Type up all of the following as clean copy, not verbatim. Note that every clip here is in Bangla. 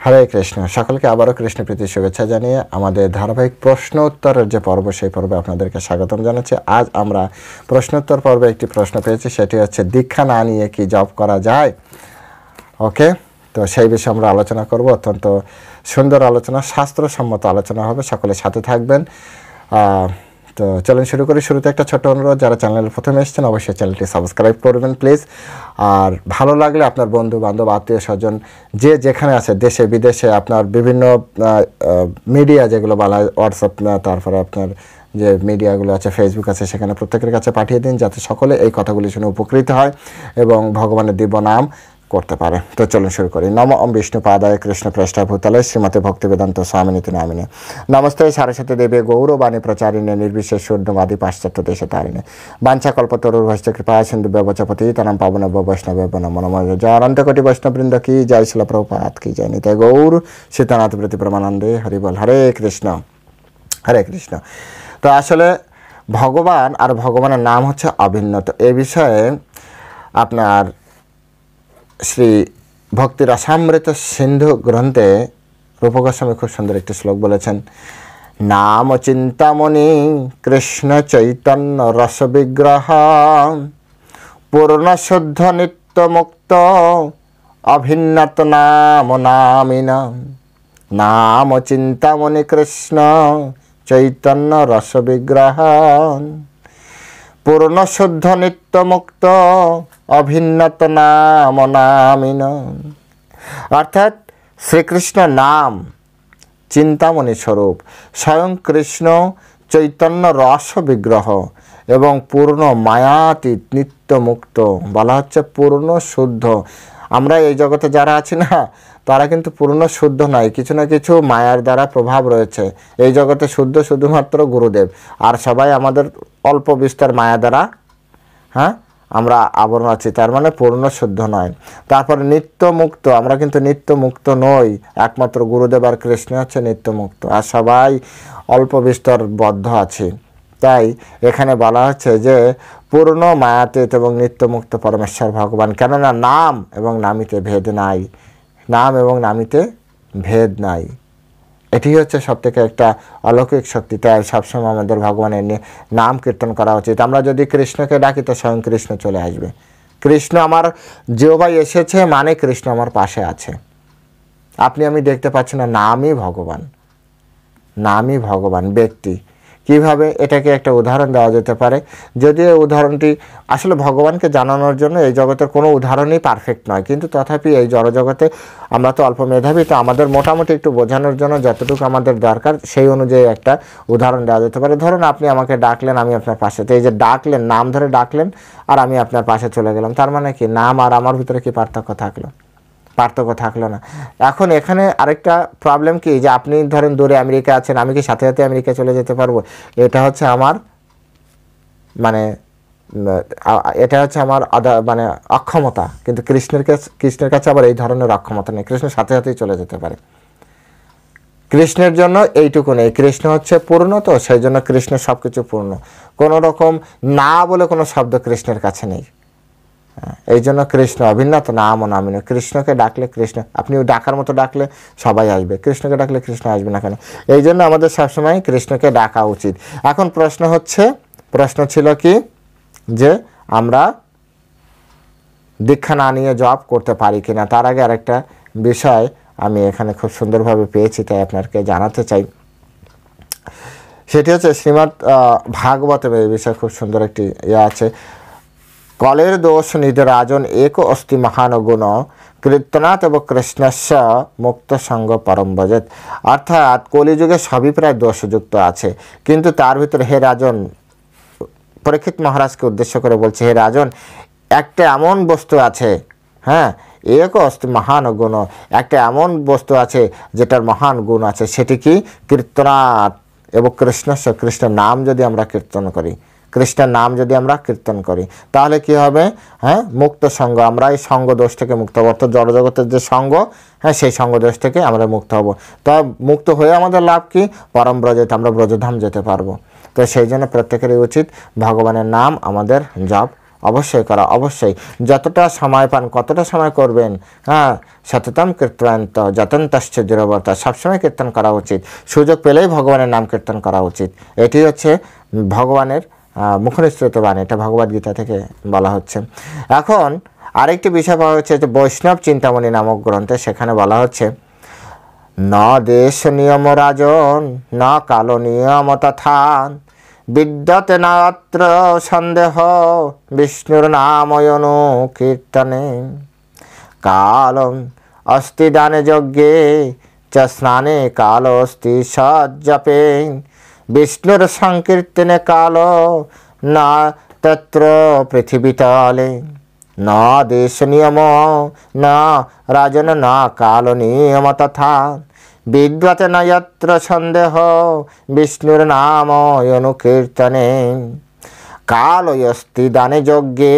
হরে কৃষ্ণ। সকলকে আবারও কৃষ্ণ প্রীতি শুভেচ্ছা জানিয়ে আমাদের ধারাবাহিক প্রশ্ন উত্তরের যে পর্ব, সেই পর্বে আপনাদেরকে স্বাগতম জানাচ্ছি। আজ আমরা প্রশ্নোত্তর পর্বে একটি প্রশ্ন পেয়েছি, সেটি হচ্ছে দীক্ষা না নিয়ে কি জপ করা যায়। ওকে, তো সেই বিষয়ে আমরা আলোচনা করব। অত্যন্ত সুন্দর আলোচনা, শাস্ত্রসম্মত আলোচনা হবে। সকলে সাথে থাকবেন। তো চলুন শুরু করি। শুরুতে একটা ছোট্ট অনুরোধ, যারা চ্যানেলে প্রথমে এসেছেন অবশ্যই চ্যানেলটি সাবস্ক্রাইব করবেন প্লিজ। আর ভালো লাগলে আপনার বন্ধু বান্ধব, আত্মীয় স্বজন যে যেখানে আছে, দেশে বিদেশে, আপনার বিভিন্ন মিডিয়া যেগুলো বলা হয়, হোয়াটসঅ্যাপ, তারপরে আপনার যে মিডিয়াগুলো আছে, ফেসবুক আছে, সেখানে প্রত্যেকের কাছে পাঠিয়ে দিন, যাতে সকলে এই কথাগুলি শুনে উপকৃত হয় এবং ভগবানের দিব্য নাম করতে পারে। তো চলুন শুরু করি। নম ওম বিষ্ণুপাদায় কৃষ্ণ প্রেষ্ঠায় ভূতলে শ্রীমতে ভক্তিবেদান্ত স্বামিনীতি নামিনে নমস্তে সারস্বতী দেবী গৌরবাণী প্রচারিণে নির্বিশেষ শূন্যবাদী পাশ্চাত্য দেশে তারিণে বাঞ্ছা কল্পতরুর্ভশ্চ কৃপা সিন্ধু ব্যবচপতি তানাম পাবনব্য বৈষ্ণব নমো নমঃ। জয় অনন্ত কোটি বৈষ্ণববৃন্দ কি জয়, শিল প্রভুপাদ কি জয়, নিতাই গৌর সীতানাথ প্রতি প্রমানন্দে হরি বল। হরে কৃষ্ণ হরে কৃষ্ণ। তো আসলে ভগবান আর ভগবানের নাম হচ্ছে অভিন্ন। তো এ বিষয়ে আপনার শ্রী ভক্তি রসামৃত সিন্ধু গ্রন্থে রূপ গোস্বামী খুব সুন্দর একটি শ্লোক বলেছেন। নাম চিন্তামণি কৃষ্ণ চৈতন্য রস বিগ্রহ পূর্ণ শুদ্ধ নিত্য মুক্ত অভিন্নত নাম নামিনা। নাম চিন্তামণি কৃষ্ণ চৈতন্য রস বিগ্রহ পূর্ণ শুদ্ধ নিত্য মুক্ত অভিন্নত নাম নামিন। অর্থাৎ শ্রীকৃষ্ণ নাম চিন্তামণি স্বরূপ, স্বয়ং কৃষ্ণ চৈতন্য রস বিগ্রহ এবং পূর্ণ মায়াতীত নিত্য মুক্ত, বলা হচ্ছে পূর্ণ শুদ্ধ। আমরা এই জগতে যারা আছি না, তারা কিন্তু পূর্ণ শুদ্ধ নয়, কিছু না কিছু মায়ার দ্বারা প্রভাব রয়েছে। এই জগতে শুদ্ধ শুধুমাত্র গুরুদেব, আর সবাই আমাদের অল্প বিস্তর মায়া দ্বারা আমরা আবরণ আছি, তার মানে পূর্ণ শুদ্ধ নয়। তারপর নিত্য মুক্ত, আমরা কিন্তু নিত্য মুক্ত নই, একমাত্র গুরুদেব আর কৃষ্ণ হচ্ছে নিত্য মুক্ত, আর সবাই অল্প বিস্তর বদ্ধ আছি। তাই এখানে বলা হচ্ছে যে পূর্ণ মায়াতীত এবং নিত্য মুক্ত পরমেশ্বর ভগবান। কেননা নাম এবং নামিতে ভেদ নাই, নাম এবং নামিতে ভেদ নাই। এটি হচ্ছে সব থেকে একটা অলৌকিক শক্তি। তাই সবসময় আমাদের ভগবানের নাম কীর্তন করা উচিত। আমরা যদি কৃষ্ণকে ডাকি তো স্বয়ং কৃষ্ণ চলে আসবে। কৃষ্ণ আমার জিহ্বায় এসেছে মানে কৃষ্ণ আমার পাশে আছে। আপনি আমি দেখতে পাচ্ছি না, নামই ভগবান, নামই ভগবান ব্যক্তি। কিভাবে এটাকে একটা উদাহরণ দেওয়া যেতে পারে, যদিও উদাহরণটি আসলে ভগবানকে জানানোর জন্য এই জগতের কোনো উদাহরণই পারফেক্ট নয়, কিন্তু তথাপি এই জড়জগতে আমরা তো অল্প মেধাবী, তো আমাদের মোটামুটি একটু বোঝানোর জন্য যতটুকু আমাদের দরকার সেই অনুযায়ী একটা উদাহরণ দেওয়া যেতে পারে। ধরুন আপনি আমাকে ডাকলেন, আমি আপনার পাশে, তো এই যে ডাকলেন, নাম ধরে ডাকলেন আর আমি আপনার পাশে চলে গেলাম, তার মানে কি নাম আর আমার ভিতরে কি পার্থক্য থাকলো? পার্থক্য থাকলো না। এখন এখানে আরেকটা প্রবলেম কি, যে আপনি ধরেন দূরে আমেরিকা আছেন, আমি কি সাথে সাথে আমেরিকা চলে যেতে পারবো? এটা হচ্ছে আমার মানে মানে অক্ষমতা, কিন্তু কৃষ্ণের কাছে আবার এই ধরনের অক্ষমতা নেই। কৃষ্ণ সাথে সাথেই চলে যেতে পারে। কৃষ্ণের জন্য এইটুকু নেই, কৃষ্ণ হচ্ছে পূর্ণ, তো সেই জন্য কৃষ্ণের সব কিছু পূর্ণ। কোনো রকম না বলে কোনো শব্দ কৃষ্ণের কাছে নেই। এই জন্য কৃষ্ণ অভিন্নত নাম ও নামিন। কৃষ্ণকে ডাকলে কৃষ্ণ, আপনি ডাকার মতো ডাকলে সবাই আসবে, কৃষ্ণকে ডাকলে কৃষ্ণ আসবে না কেন? এই জন্য আমাদের সবসময় কৃষ্ণকে ডাকা উচিত। এখন প্রশ্ন ছিল কি, যে আমরা দীক্ষা না নিয়ে জপ করতে পারি কিনা। তার আগে আরেকটা বিষয় আমি এখানে খুব সুন্দরভাবে পেয়েছি, তাই আপনাকে জানাতে চাই। সেটি হচ্ছে শ্রীমদ্ ভাগবতে এই বিষয়ে খুব সুন্দর একটি আছে। কলের দোষ নিধ রাজন এক অস্তি মহান গুণ কীর্তনাথ এবং কৃষ্ণস্য মুক্ত সঙ্গ পরম ভজেত। অর্থাৎ কলিযুগে সবই প্রায় দোষযুক্ত আছে, কিন্তু তার ভিতরে হে রাজন, পরীক্ষিত মহারাজকে উদ্দেশ্য করে বলছে, হে রাজন, একটা এমন বস্তু আছে, এক অস্তি মহান গুণ, একটা এমন বস্তু আছে যেটার মহান গুণ আছে, সেটি কি? কীর্তনাথ এবং কৃষ্ণস্য, কৃষ্ণের নাম যদি আমরা কীর্তন করি, কৃষ্ণের নাম যদি আমরা কীর্তন করি, তাহলে কি হবে? মুক্ত সঙ্গ, আমরা এই সঙ্গ দোষ থেকে মুক্ত হব। অর্থাৎ জড়জগতের যে সঙ্গ, সেই সঙ্গ দোষ থেকে আমরা মুক্ত হব। তা মুক্ত হয়ে আমাদের লাভ কি? পরম ব্রজেতে, আমরা ব্রজধাম যেতে পারবো। তো সেই জন্য প্রত্যেকেরই উচিত ভগবানের নাম আমাদের জপ অবশ্যই করা, অবশ্যই যতটা সময় পান কতটা সময় করবেন। হ্যাঁ, সততম কীর্তয়ন্ত যতন্তশ্চ দূরবর্তা, সবসময় কীর্তন করা উচিত, সুযোগ পেলেই ভগবানের নাম কীর্তন করা উচিত। এটি হচ্ছে ভগবানের মুখনিসৃত বাণী, এটা ভগবদ্গীতা থেকে বলা হচ্ছে। এখন আরেকটি বিষয় পাওয়া হচ্ছে যে বৈষ্ণব চিন্তামণি নামক গ্রন্থে, সেখানে বলা হচ্ছে ন দেশ নিয়ম রাজন ন কাল নিয়ম তথা বিদ্যতে নাত্র সন্দেহ বিষ্ণুর নাময়নু কীর্তনে কালম অস্তি দানে যজ্ঞে চ স্নানে কাল অস্তি সজ্জপে বিষ্ণুর সংকীর্তনে কাল না তত্র পৃথিবীতলে ন দেশ নিয়ম না রাজন না কাল নিয়ম তথা বিদ্যতে ন যত্র সন্দেহ বিষ্ণুর নাম অনুকীর্তনে কালয়স্তি দানে যজ্ঞে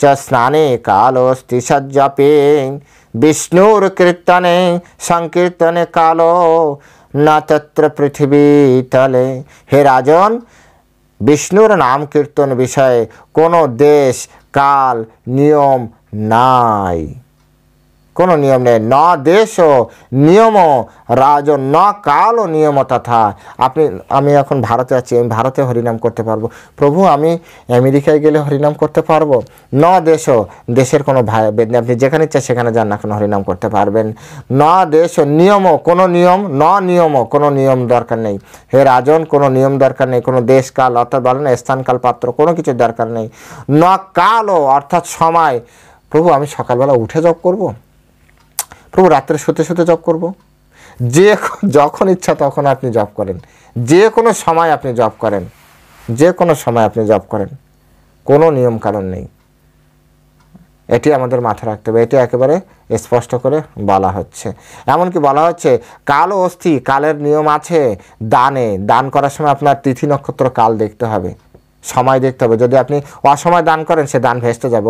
চ স্নানে কালস্তি সজ্জপে বিষ্ণুর কীর্তনে সংকীর্তনে কাল না তত্র পৃথিবী তলে। হে রাজন, বিষ্ণুর নাম কীর্তন বিষয়ে কোনো দেশ কাল নিয়ম নাই, কোনো নিয়ম নেই। ন দেশ নিয়ম রাজন ন কাল ও নিয়ম তথা। আমি এখন ভারতে আছি, আমি ভারতে হরিনাম করতে পারবো। প্রভু, আমি আমেরিকায় গেলে হরিনাম করতে পারবো? ন দেশ, দেশের কোনো ভেদ নেই, আপনি যেখানে ইচ্ছা সেখানে যান না কেন হরিনাম করতে পারবেন। ন দেশ নিয়ম, কোনো নিয়ম, ন নিয়ম, কোনো নিয়ম দরকার নেই। হে রাজন, কোনো নিয়ম দরকার নেই, কোনো দেশ কাল অর্থাৎ বলেন স্থান কাল পাত্র কোনো কিছু দরকার নেই। ন কাল অর্থাৎ সময়। প্রভু, আমি সকালবেলা উঠে জপ করবো? প্রভু, রাত্রে শুতে শুতে জপ করব? যখন ইচ্ছা তখন আপনি জপ করেন, যে কোনো সময় আপনি জপ করেন, যে কোনো সময় আপনি জপ করেন, কোনো নিয়ম কানুন নেই। এটি আমাদের মাথায় রাখতে হবে, এটি একেবারে স্পষ্ট করে বলা হচ্ছে। এমনকি বলা হচ্ছে কাল ও অস্থি, কালের নিয়ম আছে। দান করার সময় আপনার তিথি নক্ষত্র কাল দেখতে হবে, সময় দেখতে হবে। যদি আপনি অসময় দান করেন সে দান ভেস্তে যাবে,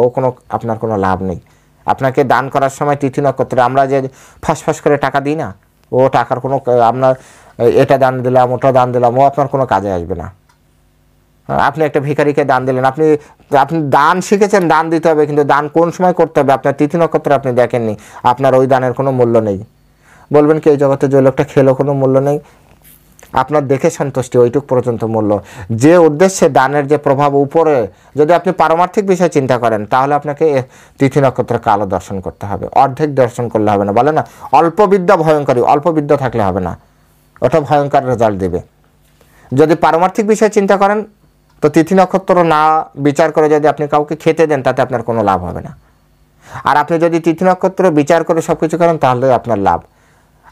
আপনার কোনো লাভ নেই। আপনাকে দান করার সময় তিথি নক্ষত্রে, আমরা যে ফসফস করে টাকা দিই না, ও টাকার কোনো, আপনার এটা দান দিলাম ওটা দান দিলাম, ও আপনার কোনো কাজে আসবে না। আপনি একটা ভিখারিকে দান দিলেন, আপনি দান শিখেছেন, দান দিতে হবে, কিন্তু দান কোন সময় করতে হবে আপনার তিথি নক্ষত্র আপনি দেখেননি, আপনার ওই দানের কোনো মূল্য নেই। বলবেন কি এই জগতে যে লোকটা খেলো কোনো মূল্য নেই? আপনার দেখে সন্তুষ্টি, ওইটুক পর্যন্ত মূল্য। যে উদ্দেশ্যে দানের যে প্রভাব উপরে, যদি আপনি পারমার্থিক বিষয় চিন্তা করেন তাহলে আপনাকে তিথি নক্ষত্রের কালো দর্শন করতে হবে, অর্ধেক দর্শন করলে হবে না। বলে না অল্প বিদ্যা ভয়ঙ্করী, অল্প বিদ্যা থাকলে হবে না, ওটা ভয়ঙ্কর রেজাল্ট দেবে। যদি পারমার্থিক বিষয় চিন্তা করেন তো তিথি নক্ষত্র না বিচার করে যদি আপনি কাউকে খেতে দেন তাতে আপনার কোনো লাভ হবে না। আর আপনি যদি তিথি নক্ষত্র বিচার করে সব কিছু করেন তাহলে আপনার লাভ।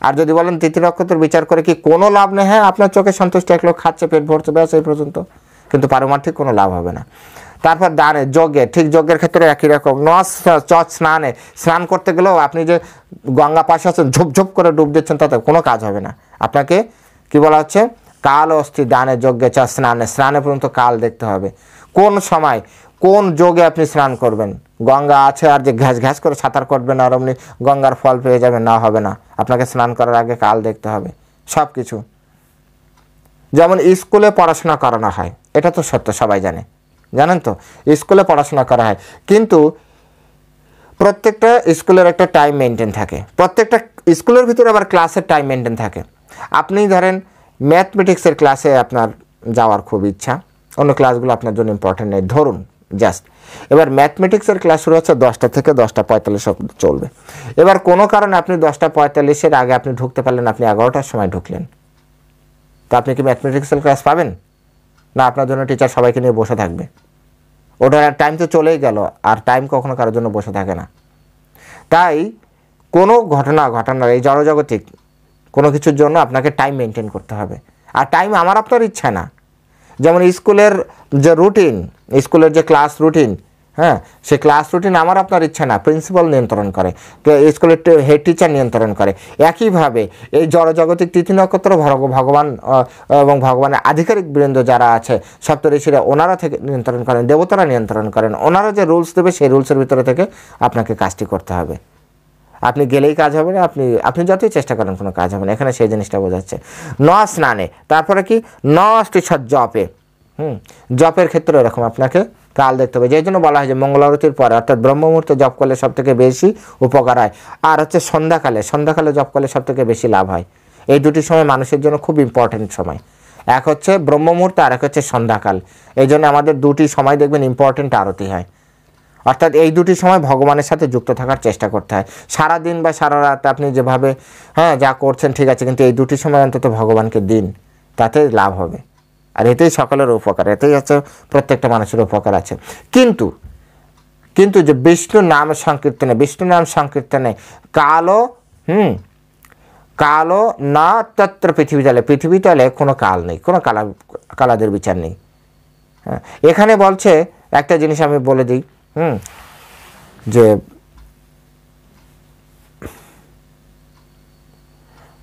আর যদি বলেন তিথি নক্ষত্র বিচার করে কি কোনো লাভ নেই, হ্যাঁ আপনার চোখে সন্তুষ্ট, এক লোক খাচ্ছে পেট ভরছে ব্যাস এই পর্যন্ত, কিন্তু পারমার্থিক কোনো লাভ হবে না। তারপর দানে যজ্ঞে, ঠিক যজ্ঞের ক্ষেত্রে একই রকম। স্নানে, স্নান করতে গেলেও আপনি যে গঙ্গা পাশে আছেন ঝুপঝুপ করে ডুব দিচ্ছেন তাতে কোনো কাজ হবে না। আপনাকে কি বলা হচ্ছে, কাল অস্থি দানে যজ্ঞে চ স্নানে, স্নানে পর্যন্ত কাল দেখতে হবে, কোন সময় কোন যোগে আপনি স্নান করবেন। গঙ্গা আছে আর যে ঘ্যাস ঘ্যাস করে সাঁতার করবেন আর অমনি গঙ্গার ফল পেয়ে যাবেন, না হবে না। আপনাকে স্নান করার আগে কাল দেখতে হবে সব কিছু। যেমন স্কুলে পড়াশোনা করানো হয়, এটা তো সত্য, সবাই জানেন তো, স্কুলে পড়াশোনা করা হয়, কিন্তু প্রত্যেকটা স্কুলের একটা টাইম মেনটেন থাকে, প্রত্যেকটা স্কুলের ভিতরে আবার ক্লাসের টাইম মেনটেন থাকে। আপনি ধরেন ম্যাথমেটিক্সের ক্লাসে আপনার যাওয়ার খুব ইচ্ছা, অন্য ক্লাসগুলো আপনার জন্য ইম্পর্টেন্ট নেই, ধরুন জাস্ট এবার ম্যাথমেটিক্সের ক্লাস শুরু হচ্ছে 10টা থেকে 10:45 চলবে। এবার কোনো কারণে আপনি 10:45 আগে আপনি ঢুকতে পারলেন, আপনি 11টার সময় ঢুকলেন, তো আপনি কি ম্যাথমেটিক্সের ক্লাস পাবেন না? আপনার জন্য টিচার সবাইকে নিয়ে বসে থাকবে, ওটার টাইম তো চলেই গেল, আর টাইম কখনো কারোর জন্য বসে থাকে না। তাই কোনো ঘটনার এই জড়জাগতিক কোনো কিছুর জন্য আপনাকে টাইম মেনটেন করতে হবে, আর টাইম আমার আপনার ইচ্ছা না। যেমন স্কুলের যে রুটিন, স্কুলের যে ক্লাস রুটিন, হ্যাঁ সে ক্লাস রুটিন আমার আপনার ইচ্ছা না, প্রিন্সিপাল নিয়ন্ত্রণ করে, স্কুলের হেড টিচার নিয়ন্ত্রণ করে। একইভাবে এই জড়জাগতিক তিথি নক্ষত্র ভগবান এবং ভগবানের আধিকারিক বৃন্দ যারা আছে সপ্তঋষিরা, ওনারা থেকে নিয়ন্ত্রণ করেন, দেবতারা নিয়ন্ত্রণ করেন, ওনারা যে রুলস দেবে সেই রুলসের ভিতরে থেকে আপনাকে কাজটি করতে হবে। আপনি গেলেই কাজ হবে না, আপনি যতই চেষ্টা করেন কোনো কাজ হবে না, এখানে সেই জিনিসটা বোঝাচ্ছে। ন স্নানে, তারপরে কি ন অষ্টি জপে, জপের ক্ষেত্রে এরকম আপনাকে কাল দেখতে হবে। যেই জন্য বলা হয় যে মঙ্গলারতির পরে অর্থাৎ ব্রহ্ম মুহূর্তে জপ করলে সব থেকে বেশি উপকার হয়, আর হচ্ছে সন্ধ্যাকালে জপ করলে সব থেকে বেশি লাভ হয়। এই দুটি সময় মানুষের জন্য খুব ইম্পর্টেন্ট সময়, এক হচ্ছে ব্রহ্ম মুহূর্ত আর এক হচ্ছে সন্ধ্যাকাল। এই জন্য আমাদের দুটি সময় দেখবেন ইম্পর্টেন্ট আরতি হয়, অর্থাৎ এই দুটি সময় ভগবানের সাথে যুক্ত থাকার চেষ্টা করতে হয়। সারাদিন বা সারা রাত আপনি যেভাবে যা করছেন ঠিক আছে, কিন্তু এই দুটি সময় অন্তত ভগবানকে দিন, তাতে লাভ হবে। আর এতেই সকলের উপকার, এতেই হচ্ছে প্রত্যেকটা মানুষের উপকার আছে। কিন্তু যে বিষ্ণু নাম সংকীর্তনে কালো না তত্র পৃথিবী তলে কোনো কাল নেই, কোনো কালাদের বিচার নেই। হ্যাঁ, এখানে বলছে একটা জিনিস আমি বলে দিই, যে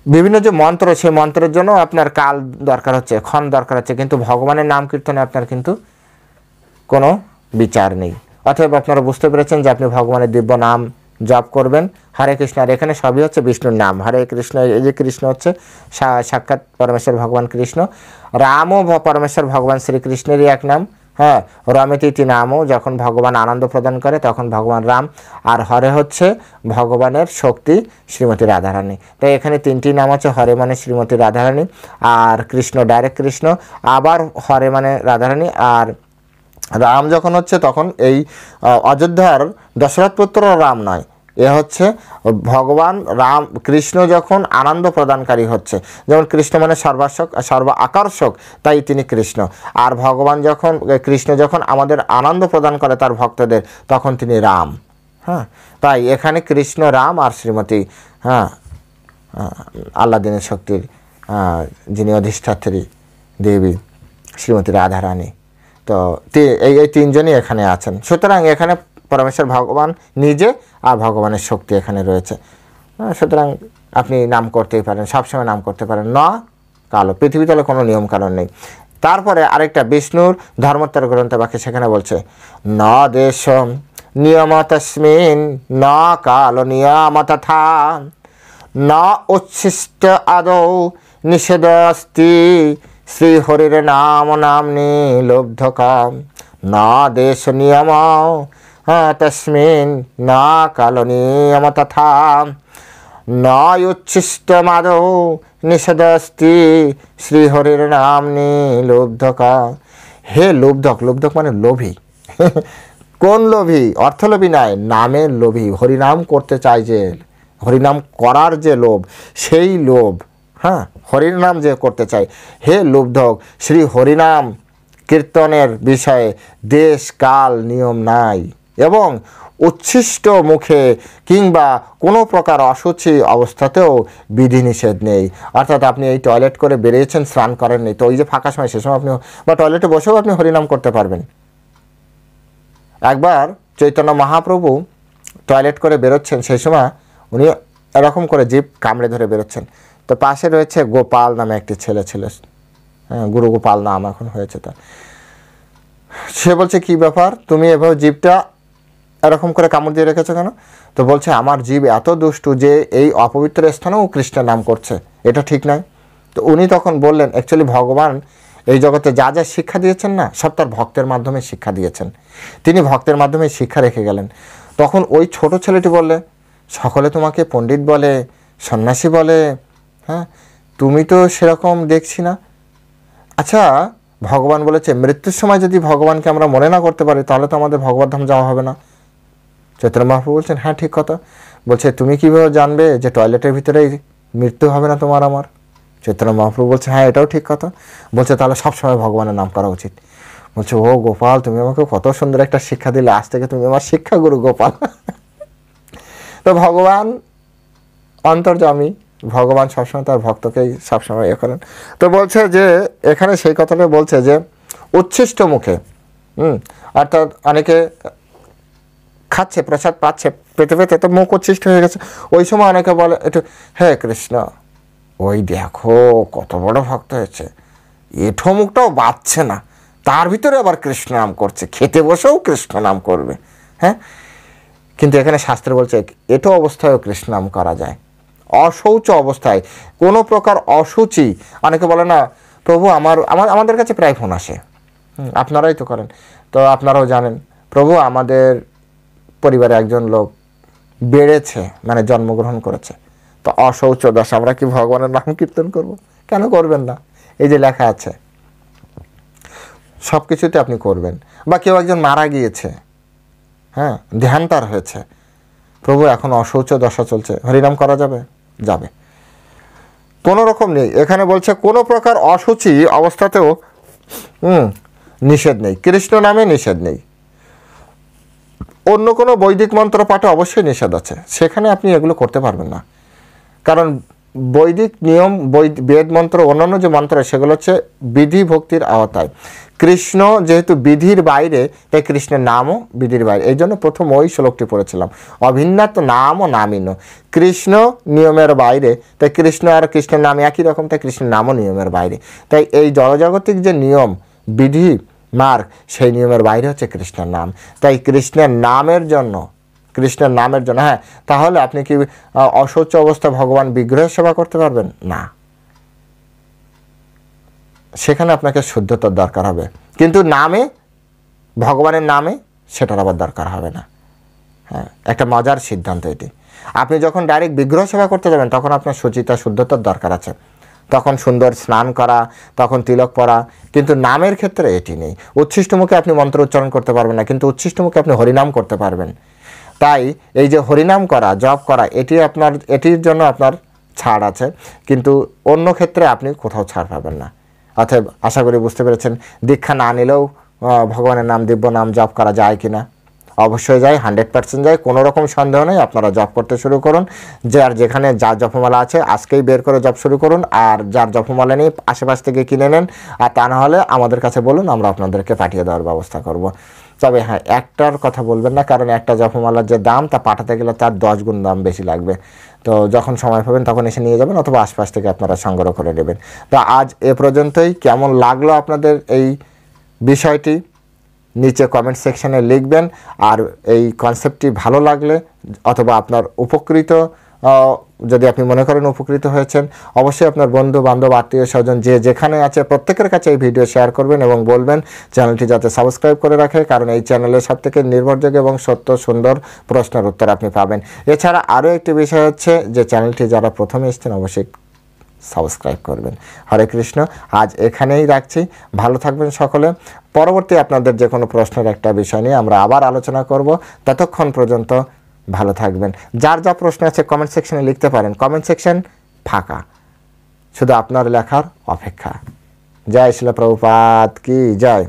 বিভিন্ন যে মন্ত্র, সেই মন্ত্রের জন্য আপনার কাল দরকার হচ্ছে, ক্ষণ দরকার হচ্ছে, কিন্তু ভগবানের নাম কীর্তনে আপনার কিন্তু কোনো বিচার নেই। অতএব আপনারা বুঝতে পেরেছেন যে আপনি ভগবানের দিব্য নাম জপ করবেন, হরে কৃষ্ণ। আর এখানে সবই হচ্ছে বিষ্ণুর নাম, হরে কৃষ্ণ। এই যে কৃষ্ণ হচ্ছে সাক্ষাৎ পরমেশ্বর ভগবান কৃষ্ণ, রামও পরমেশ্বর ভগবান শ্রীকৃষ্ণেরই এক নাম। হ্যাঁ, রমেতিতি নামও, যখন ভগবান আনন্দ প্রদান করে তখন ভগবান রাম। আর হরে হচ্ছে ভগবানের শক্তি শ্রীমতী রাধারানী। তাই এখানে তিনটি নাম আছে, হরে মানে শ্রীমতী রাধারানী, আর কৃষ্ণ ডাইরেক্ট কৃষ্ণ, আবার হরে মানে রাধারানী। আর রাম যখন হচ্ছে তখন এই অযোধ্যার দশরথ পুত্র রাম নয়, এ হচ্ছে ভগবান রাম। কৃষ্ণ যখন আনন্দ প্রদানকারী হচ্ছে, যেমন কৃষ্ণ মানে সর্বাশক সর্ব আকর্ষক, তাই তিনি কৃষ্ণ। আর ভগবান যখন কৃষ্ণ যখন আমাদের আনন্দ প্রদান করে তার ভক্তদের, তখন তিনি রাম। হ্যাঁ, তাই এখানে কৃষ্ণ রাম আর শ্রীমতী আল্লাদিনের শক্তির যিনি অধিষ্ঠাত্রী দেবী শ্রীমতী রাধারানী, তো এই তিনজনই এখানে আছেন। সুতরাং এখানে পরমেশ্বর ভগবান নিজে আর ভগবানের শক্তি এখানে রয়েছে। সুতরাং আপনি নাম করতেই পারেন, সবসময় নাম করতে পারেন, না কালো পৃথিবীতলে কোনো নিয়ম কানুন নেই। তারপরে আরেকটা বিষ্ণুর ধর্মোত্তর গ্রন্থ বাক্যে সেখানে বলছে, ন দেশম নিয়ম তস্মিন ন কালো নিয়ম তথা ন উচ্ছিষ্ট আদৌ নিষেধস্তি শ্রীহরির নাম নামনি লব্ধকাম। না দেশ নিয়ম তস্মিন না কালো নিয়ম তথা নচ্ছিষ্টমাদৌ নিষেধস্তি শ্রীহরির নামনি লব্ধকাম। হে লোভধক, লোভধক মানে লোভী। কোন লোভী? অর্থলোভী নয়, নামের লোভী। হরিনাম করতে চাই যে, হরিনাম করার যে লোভ, সেই লোভ। হ্যাঁ, হরির নাম যে করতে চাই, হে লোভধক, শ্রী হরিনাম কীর্তনের বিষয়ে দেশ কাল নিয়ম নাই, এবং উচ্ছিষ্ট মুখে কিংবা কোনো প্রকার অশুচি অবস্থাতেও বিধিনিষেধ নেই। অর্থাৎ আপনি এই টয়লেট করে বেরিয়েছেন, স্নান করেননি, তো ওই যে ফাঁকা সময়, সে সময় আপনি বা টয়লেটে বসেও আপনি হরিনাম করতে পারবেন। একবার চৈতন্য মহাপ্রভু টয়লেট করে বেরোচ্ছেন, সেই সময় উনি এরকম করে জিভ কামড়ে ধরে বেরোচ্ছেন, তো পাশে রয়েছে গোপাল নামে একটি ছেলে ছিল, হ্যাঁ, গুরু গোপাল নাম এখন হয়েছে তার। সে বলছে, কি ব্যাপার, তুমি এভাবে জিভটা এরকম করে কামড় দিয়ে রেখেছো কেন? তো বলছে, আমার জীব এত দুষ্টু যে এই অপবিত্র স্থানেও কৃষ্ণের নাম করছে, এটা ঠিক নয়। তো উনি তখন বললেন, অ্যাকচুয়ালি ভগবান এই জগতে যা যা শিক্ষা দিয়েছেন না, সব তার ভক্তের মাধ্যমে শিক্ষা দিয়েছেন। তিনি ভক্তের মাধ্যমে শিক্ষা রেখে গেলেন। তখন ওই ছোট ছেলেটি বললে, সকলে তোমাকে পণ্ডিত বলে, সন্ন্যাসী বলে, হ্যাঁ, তুমি তো সেরকম দেখছি না। আচ্ছা, ভগবান বলেছে মৃত্যুর সময় যদি ভগবানকে আমরা মনে না করতে পারি, তাহলে তো আমাদের ভগবদ্ধাম যাওয়া হবে না। চৈতন্য মহাপ্রভু বলছেন, হ্যাঁ ঠিক কথা। বলছে, তুমি কীভাবে জানবে যে টয়লেটের ভিতরেই মৃত্যু হবে না তোমার আমার? চৈতন্য মহাপ্রভু বলছে, হ্যাঁ এটাও ঠিক কথা। বলছে, তাহলে সবসময় ভগবানের নাম করা উচিত। বলছে, ও গোপাল, তুমি আমাকে কত সুন্দর একটা শিক্ষা দিলে, আজ থেকে তুমি আমার শিক্ষাগুরু গোপাল। তো ভগবান অন্তর্যামী, ভগবান সবসময় তার ভক্তকেই সবসময় ইয়ে করেন। তো বলছে যে এখানে সেই কথাটা বলছে যে উচ্ছিষ্ট মুখে, অর্থাৎ অনেকে খাচ্ছে, প্রসাদ পাচ্ছে, পেতে পেতে তো মুখ উচ্ছিষ্ট হয়ে গেছে। ওই সময় অনেকে বলে একটু, হে কৃষ্ণ, ওই দেখো কত বড় ভক্ত হয়েছে, এঠো মুখটাও বাঁচছে না, তার ভিতরে আবার কৃষ্ণ নাম করছে, খেতে বসেও কৃষ্ণ নাম করবে। হ্যাঁ, কিন্তু এখানে শাস্ত্রে বলছে এটো অবস্থায়ও কৃষ্ণ নাম করা যায়, অশৌচ অবস্থায়, কোনো প্রকার অসুচি। অনেকে বলে না, প্রভু আমাদের কাছে প্রায় ফোন আসে, আপনারাই তো করেন, তো আপনারাও জানেন প্রভু আমাদের পরিবারে একজন লোক বেড়েছে, মানে জন্মগ্রহণ করেছে, তো অশৌচ দশা, আমরা কি ভগবানের নাম কীর্তন করব? কেন করবেন না? এই যে লেখা আছে, সব কিছুতে আপনি করবেন। বা কেউ একজন মারা গিয়েছে, হ্যাঁ, দেহান্তার হয়েছে, প্রভু এখন অশৌচ দশা চলছে, হরিনাম করা যাবে? যাবে, কোনো রকম নেই। এখানে বলছে কোনো প্রকার অসুচি অবস্থাতেও নিষেধ নেই, কৃষ্ণ নামে নিষেধ নেই। অন্য কোনো বৈদিক মন্ত্র পাঠে অবশ্যই নিষেধ আছে, সেখানে আপনি এগুলো করতে পারবেন না। কারণ বৈদিক নিয়ম, বেদ মন্ত্র, অন্যান্য যে মন্ত্র সেগুলো হচ্ছে বিধি ভক্তির আওতায়। কৃষ্ণ যেহেতু বিধির বাইরে, তাই কৃষ্ণের নামও বিধির বাইরে। এই জন্য প্রথম ওই শ্লোকটি পড়েছিলাম, অভিন্নাত নাম ও নামিন। কৃষ্ণ নিয়মের বাইরে, তাই কৃষ্ণ আর কৃষ্ণের নাম একই রকম, তাই কৃষ্ণের নামও নিয়মের বাইরে। তাই এই জড়জাগতিক যে নিয়ম, বিধি, মার্গ, সেই নিয়মের বাইরে হচ্ছে কৃষ্ণের নাম। তাই কৃষ্ণের নামের জন্য, হ্যাঁ, তাহলে আপনি কি অশৌচ অবস্থায় ভগবান বিগ্রহের সেবা করতে পারবেন না? সেখানে আপনাকে শুদ্ধতার দরকার হবে, কিন্তু নামে, ভগবানের নামে সেটার আবার দরকার হবে না। হ্যাঁ, একটা মজার সিদ্ধান্ত এটি। আপনি যখন ডাইরেক্ট বিগ্রহ সেবা করতে যাবেন তখন আপনার শুচিতা, শুদ্ধতার দরকার আছে, তখন সুন্দর স্নান করা, তখন তিলক পরা। কিন্তু নামের ক্ষেত্রে এটি নেই। উচ্ছিষ্ট মুখে আপনি মন্ত্র উচ্চারণ করতে পারবেন না, কিন্তু উচ্ছিষ্ট মুখে আপনি হরিনাম করতে পারবেন। তাই এই যে হরিনাম করা, জপ করা, এটির জন্য আপনার ছাড় আছে, কিন্তু অন্য ক্ষেত্রে আপনি কোথাও ছাড় পাবেন না। অতএব আশা করি বুঝতে পেরেছেন, দীক্ষা না নিলেও ভগবানের নাম, দিব্য নাম জপ করা যায় কি না? অবশ্যই যায়, 100% যায়, কোনো রকম সন্দেহ নেই। আপনারা জপ করতে শুরু করুন, যার যেখানে যার জপমালা আছে আজকেই বের করে জপ শুরু করুন, আর যার জপমালা নেই আশেপাশ থেকে কিনে নেন, আর তা না হলে আমাদের কাছে বলুন, আমরা আপনাদেরকে পাঠিয়ে দেওয়ার ব্যবস্থা করব। তবে হ্যাঁ, একটার কথা বলবেন না, কারণ একটা জপমালার যে দাম তা পাঠাতে গেলে তার 10 গুণ দাম বেশি লাগবে। তো যখন সময় পাবেন তখন এসে নিয়ে যাবেন, অথবা আশপাশ থেকে আপনারা সংগ্রহ করে নেবেন। তো আজ এ পর্যন্তই। কেমন লাগলো আপনাদের এই বিষয়টি নিচে কমেন্ট সেকশানে লিখবেন। আর এই কনসেপ্টটি ভালো লাগলে, অথবা আপনার উপকৃত, যদি আপনি মনে করেন উপকৃত হয়েছেন, অবশ্যই আপনার বন্ধু বান্ধব, আত্মীয় স্বজন যে যেখানে আছে প্রত্যেকের কাছে এই ভিডিও শেয়ার করবেন এবং বলবেন চ্যানেলটি যাতে সাবস্ক্রাইব করে রাখে, কারণ এই চ্যানেলে সবথেকে নির্ভরযোগ্য এবং সত্য সুন্দর প্রশ্নের উত্তর আপনি পাবেন। এছাড়া আরও একটি বিষয় হচ্ছে যে চ্যানেলটি যারা প্রথমে এসেছেন অবশ্যই সাবস্ক্রাইব করবেন। হরে কৃষ্ণ, আজ এখানেই রাখছি। ভালো থাকবেন সকলে। পরবর্তী আপনাদের যে কোনো প্রশ্নের একটা বিষয় নিয়ে আমরা আবার আলোচনা করব। ততক্ষণ পর্যন্ত ভালো থাকবেন। যার যা প্রশ্ন আছে কমেন্ট সেকশনে লিখতে পারেন, কমেন্ট সেকশন ফাঁকা, শুধু আপনার লেখার অপেক্ষা। জয় শিল প্রভুপাদ কি জয়।